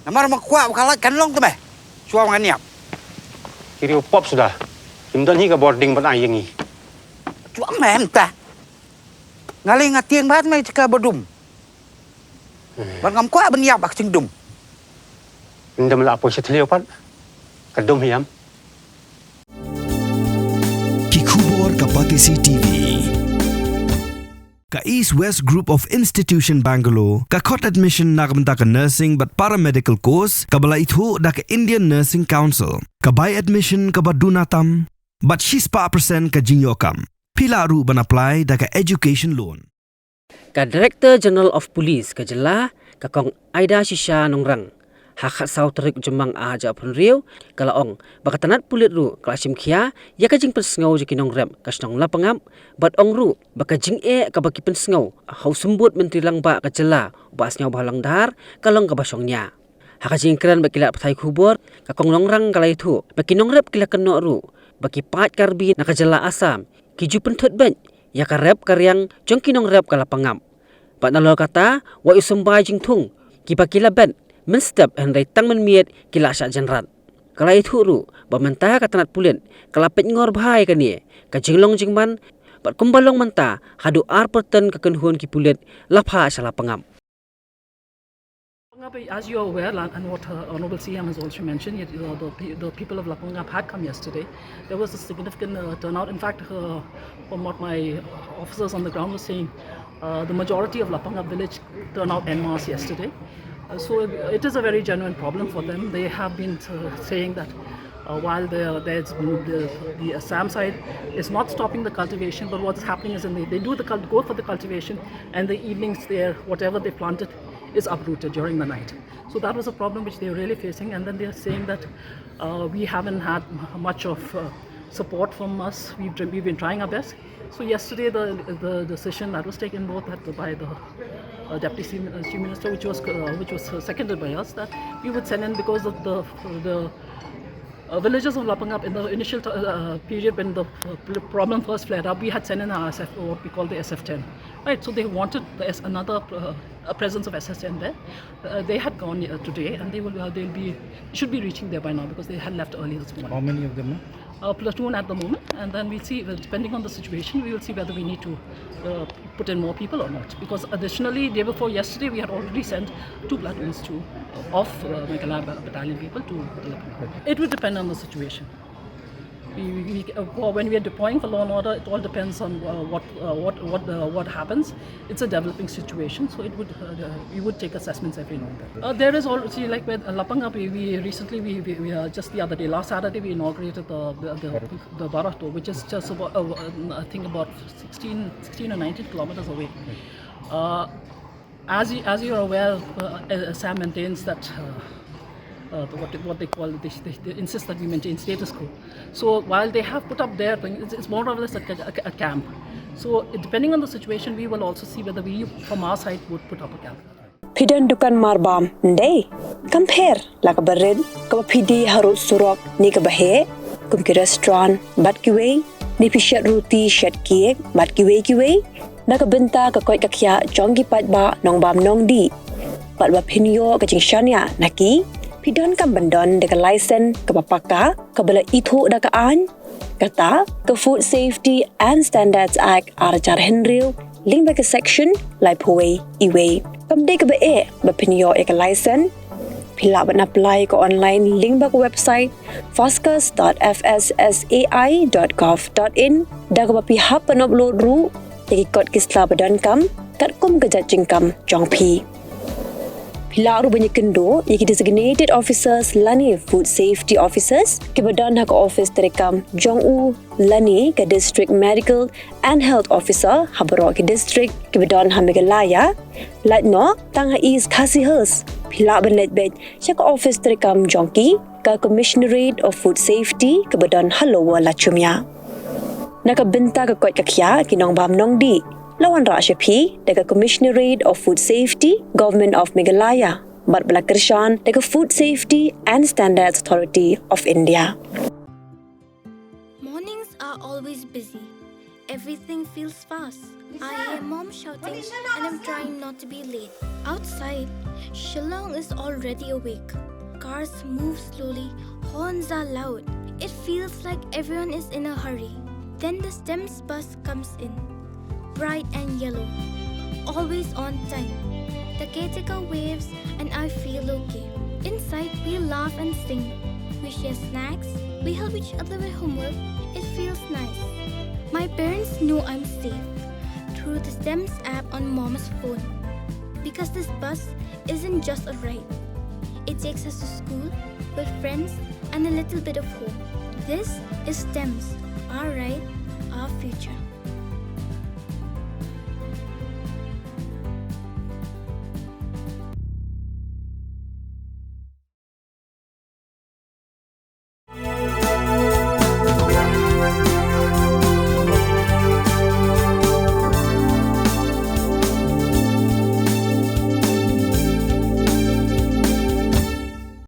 Nama orang kuat kalah kan long tu bah. Suam kan niap. Kiri upop sudah. Kimdan hi ka boarding ban ai yangi. Chuang mem ta. Ngalai ngatieng bat mai cika bodum. Ban ngam kuat ban niap bak cing dum. Ndam la apo setleo pat. Kadum hiam. Kikubor Kapatisi TV. Ka East West Group of Institution Bangalore, ka khot admission na kabanta ka nursing but paramedical course, ka bala itu da ka Indian Nursing Council, ka buy admission ka badunatam, but she's pa percent ka jinyokam. Pila ru ban apply da ka education loan. Ka Director General of Police ka jela ka kong Aida Shisha nongrang. Hakat sau terik jemang aja pun riau kalaong bakatanat pulit ru klasim kia ya kajing pensengau jeki nong rem kasnong lapangap bat ong ru bakajing ka baki pensengau hau sembut menteri langba ka jela basnyau balang dar kalong ka basongnya hakajing kran bakila pthai khubor ka kong nongrang kalai thu baki nong rep kila keno ru baki pat karbi na ka jela asam kiju penthot ben ya ka rep karyang jongki nong rep ka lapangap bat nalol kata wa Symbai jing thung ki bakila ben Mynstep hendai tang Mynmiet kila Shah Jynrat. Kala itu ru, bamantah katanat Pulit, kala pet ngor bahai kani, ka jinglong jingman, bat kumbalong manta, hadu Pyrton ka kenhuan ki Pulit, Phah sa Lapangap. As you are aware, and what Honorable CM has also mentioned, the people of Lapangap had come yesterday. There was a significant turnout. In fact, from what my officers on the ground were saying, the majority of Lapangap village turned out en masse yesterday. So it is a very genuine problem for them. They have been saying that while the Assam side is not stopping the cultivation, but what's happening is they go for the cultivation, and the evenings there, whatever they planted is uprooted during the night. So that was a problem which they were really facing, and then they are saying that we haven't had much of support from us. We've been trying our best. So yesterday the decision that was taken both by the Deputy Chief Minister, which was seconded by us, that we would send in, because of the villagers of Lapangap in the initial period when the problem first flared up, we had sent in our SF, what we call the SF10, right? So they wanted another presence of SS10 there. They had gone today, and they should be reaching there by now, because they had left early this morning. How many of them? Platoon at the moment, and then we'll see, depending on the situation, we will see whether we need to put in more people or not. Because additionally, day before yesterday, we had already sent 2 platoons of Meghalaya battalion people to Lapang. It would depend on the situation. When we are deploying for law and order, it all depends on what happens. It's a developing situation, so we would take assessments every now and then. There is also, like with Lapangap, we recently just the other day, last Saturday, we inaugurated the Barato, which is just about I think about 16 or 19 kilometers away. As you are aware, Assam maintains that. What they call, they insist that we maintain status quo. So while they have put up their thing, it's more or less a camp. So depending on the situation, we will also see whether we, from our side, would put up a camp. Pidan dukan marbam ndai compare la ka barid ka pidi harut surok ni ka bahe kum ki restaurant bat ki way ni pishat roti shat cake bat ki way na ka benta ka koi ka khya jongi pat ba nong bam nong di pat ba phinyo ka jing shania naki Pidon kam bandon deka license ke papaka ke bala itu deka an kata ke Food Safety and Standards Act arajar henril link baka section lai poi iwe kam de ke be bapinyo ek license pila ban apply ke online link baka website foscas.fssai.gov.in deka bapi hap pan upload ru tegi kod kisla badan kam kat kum ke jajing kam jongpi Hilaru banyak kendo, yaitu designated officers lani food safety officers, kebadan hak office terekam Jong-u lani ke district medical and health officer habarok ke district kebadan Meghalaya, latno tang is kasihers. Hila banlet bed cek office terekam Jongki ke Commissionerate of Food Safety kebadan Halowa Lachumya. Nakabenta ke kot kakya kinong bam nong di. Lawan Rashapi, dekat Commissionerate of Food Safety, Government of Meghalaya, Bat Balakershan, dekat Food Safety and Standards Authority of India. Mornings are always busy. everything feels fast. I hear mom shouting and I'm trying not to be late. Outside, Shillong is already awake. Cars move slowly, horns are loud. It feels like everyone is in a hurry. Then the STEM's bus comes in, bright and yellow, always on time. The caretaker waves and I feel okay. Inside, we laugh and sing. We share snacks, we help each other with homework. It feels nice. My parents know I'm safe through the STEM's app on mom's phone. Because this bus isn't just a ride. It takes us to school with friends and a little bit of hope. This is STEM's, our ride, our future.